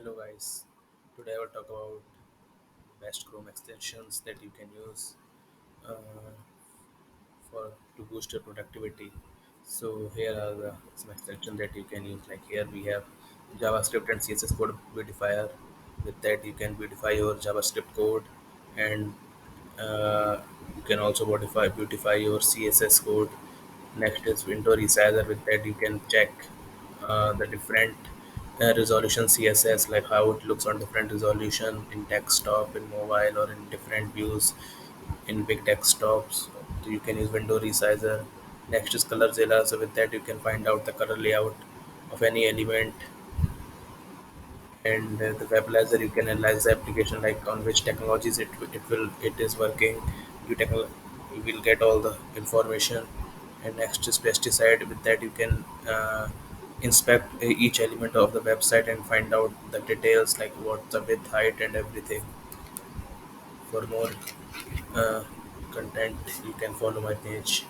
Hello guys, today I will talk about best Chrome extensions that you can use uh, for to boost your productivity. So here are some extensions that you can use. Like here we have JavaScript and CSS code beautifier. With that you can beautify your JavaScript code, and you can also beautify your CSS code. Next is window resizer. With that you can check the different resolution CSS, like how it looks on different resolution in desktop, in mobile, or in different views in big desktops. So you can use window resizer. Next is color. So with that you can find out the color layout of any element, and the weblaser you can analyze the application, like on which technologies it is working. You will get all the information. And next is pesticide. With that you can inspect each element of the website and find out the details, like what the width, height, and everything. For more uh, content you can follow my page.